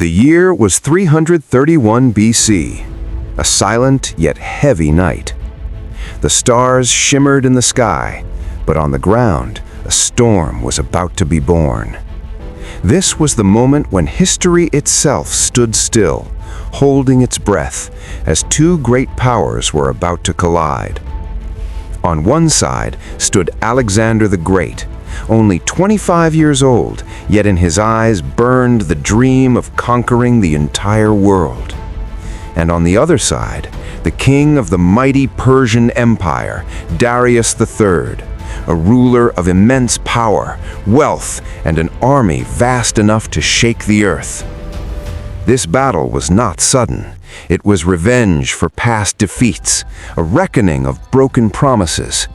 The year was 331 BC, a silent yet heavy night. The stars shimmered in the sky, but on the ground, a storm was about to be born. This was the moment when history itself stood still, holding its breath, as two great powers were about to collide. On one side stood Alexander the Great, only 25 years old, yet in his eyes burned the dream of conquering the entire world. And on the other side, the king of the mighty Persian Empire, Darius III, a ruler of immense power, wealth, and an army vast enough to shake the earth. This battle was not sudden. It was revenge for past defeats, a reckoning of broken promises.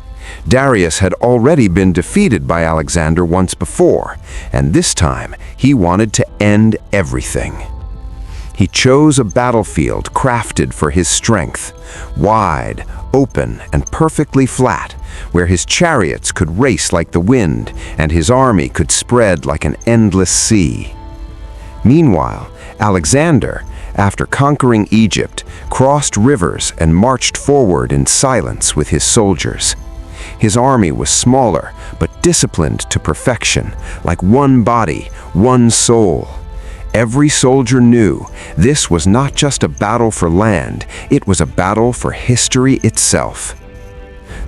Darius had already been defeated by Alexander once before, and this time he wanted to end everything. He chose a battlefield crafted for his strength, wide, open, and perfectly flat, where his chariots could race like the wind and his army could spread like an endless sea. Meanwhile, Alexander, after conquering Egypt, crossed rivers and marched forward in silence with his soldiers. His army was smaller, but disciplined to perfection, like one body, one soul. Every soldier knew this was not just a battle for land, it was a battle for history itself.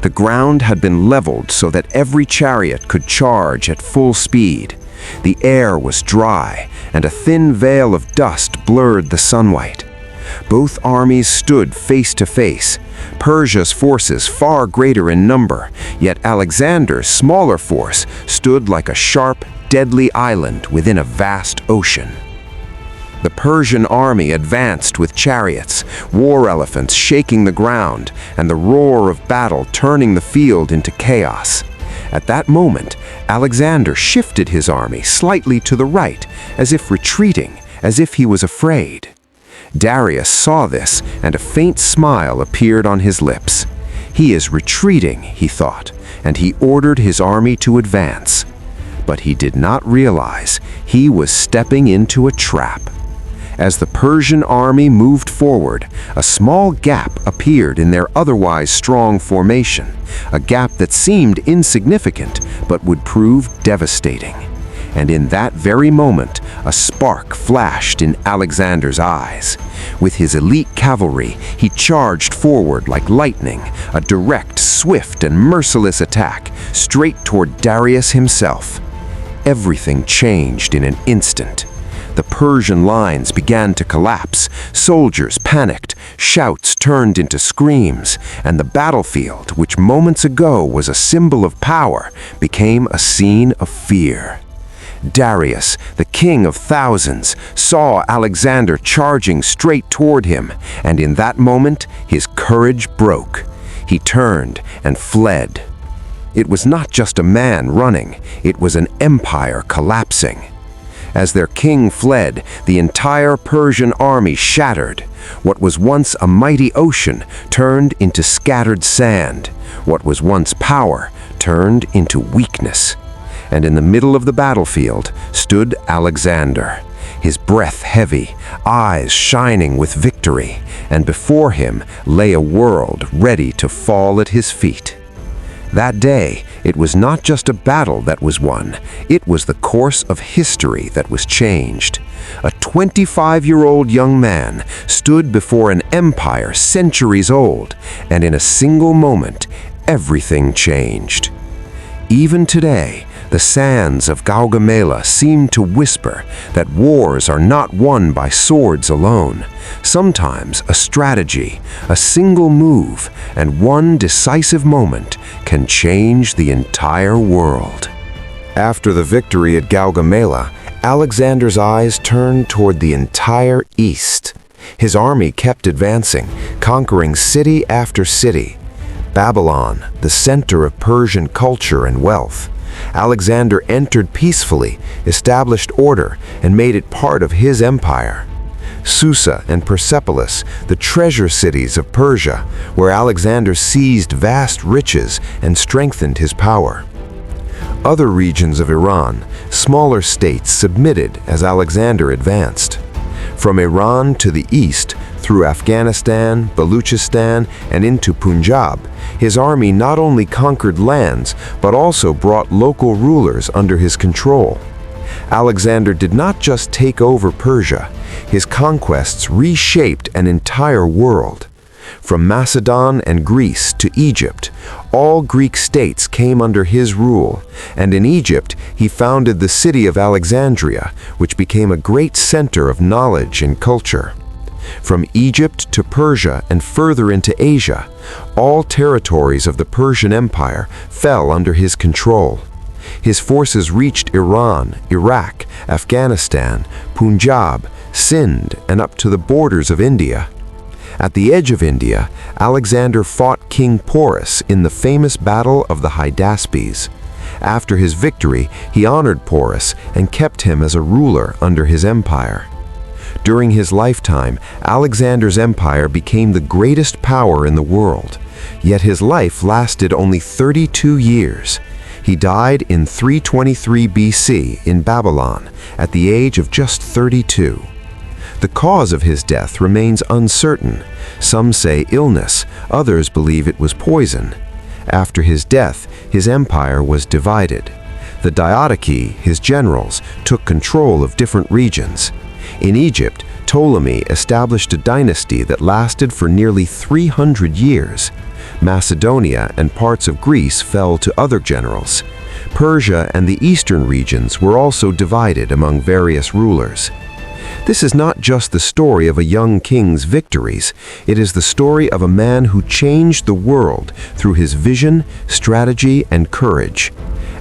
The ground had been leveled so that every chariot could charge at full speed. The air was dry, and a thin veil of dust blurred the sunlight. Both armies stood face to face, Persia's forces far greater in number, yet Alexander's smaller force stood like a sharp, deadly island within a vast ocean. The Persian army advanced with chariots, war elephants shaking the ground, and the roar of battle turning the field into chaos. At that moment, Alexander shifted his army slightly to the right, as if retreating, as if he was afraid. Darius saw this, and a faint smile appeared on his lips. He is retreating, he thought, and he ordered his army to advance. But he did not realize he was stepping into a trap. As the Persian army moved forward, a small gap appeared in their otherwise strong formation, a gap that seemed insignificant but would prove devastating. And in that very moment, a spark flashed in Alexander's eyes. With his elite cavalry, he charged forward like lightning, a direct, swift, and merciless attack, straight toward Darius himself. Everything changed in an instant. The Persian lines began to collapse, soldiers panicked, shouts turned into screams, and the battlefield, which moments ago was a symbol of power, became a scene of fear. Darius, the king of thousands, saw Alexander charging straight toward him, and in that moment, his courage broke. He turned and fled. It was not just a man running, it was an empire collapsing. As their king fled, the entire Persian army shattered. What was once a mighty ocean turned into scattered sand. What was once power turned into weakness. And in the middle of the battlefield stood Alexander, his breath heavy, eyes shining with victory, and before him lay a world ready to fall at his feet. That day, it was not just a battle that was won, it was the course of history that was changed. A 25-year-old young man stood before an empire centuries old, and in a single moment, everything changed. Even today, the sands of Gaugamela seem to whisper that wars are not won by swords alone. Sometimes a strategy, a single move, and one decisive moment can change the entire world. After the victory at Gaugamela, Alexander's eyes turned toward the entire east. His army kept advancing, conquering city after city. Babylon, the center of Persian culture and wealth. Alexander entered peacefully, established order, and made it part of his empire. Susa and Persepolis, the treasure cities of Persia, where Alexander seized vast riches and strengthened his power. Other regions of Iran, smaller states, submitted as Alexander advanced. From Iran to the east, through Afghanistan, Baluchistan, and into Punjab, his army not only conquered lands, but also brought local rulers under his control. Alexander did not just take over Persia, his conquests reshaped an entire world. From Macedon and Greece to Egypt, all Greek states came under his rule, and in Egypt he founded the city of Alexandria, which became a great center of knowledge and culture. From Egypt to Persia and further into Asia, all territories of the Persian Empire fell under his control. His forces reached Iran, Iraq, Afghanistan, Punjab, Sindh, and up to the borders of India. At the edge of India, Alexander fought King Porus in the famous Battle of the Hydaspes. After his victory, he honored Porus and kept him as a ruler under his empire. During his lifetime, Alexander's empire became the greatest power in the world, yet his life lasted only 32 years. He died in 323 BC in Babylon at the age of just 32. The cause of his death remains uncertain. Some say illness, others believe it was poison. After his death, his empire was divided. The Diadochi, his generals, took control of different regions. In Egypt, Ptolemy established a dynasty that lasted for nearly 300 years. Macedonia and parts of Greece fell to other generals. Persia and the eastern regions were also divided among various rulers. This is not just the story of a young king's victories, it is the story of a man who changed the world through his vision, strategy, and courage.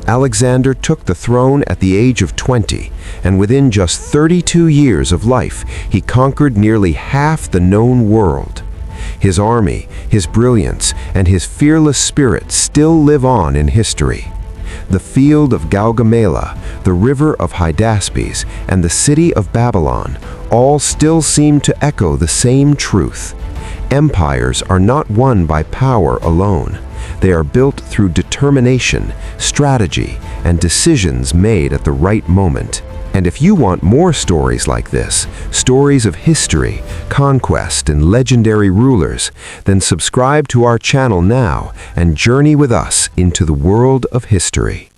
Alexander took the throne at the age of 20, and within just 32 years of life, he conquered nearly half the known world. His army, his brilliance, and his fearless spirit still live on in history. The field of Gaugamela, the river of Hydaspes, and the city of Babylon all still seem to echo the same truth. Empires are not won by power alone. They are built through determination, strategy, and decisions made at the right moment. And if you want more stories like this, stories of history, conquest, and legendary rulers, then subscribe to our channel now and journey with us into the world of history.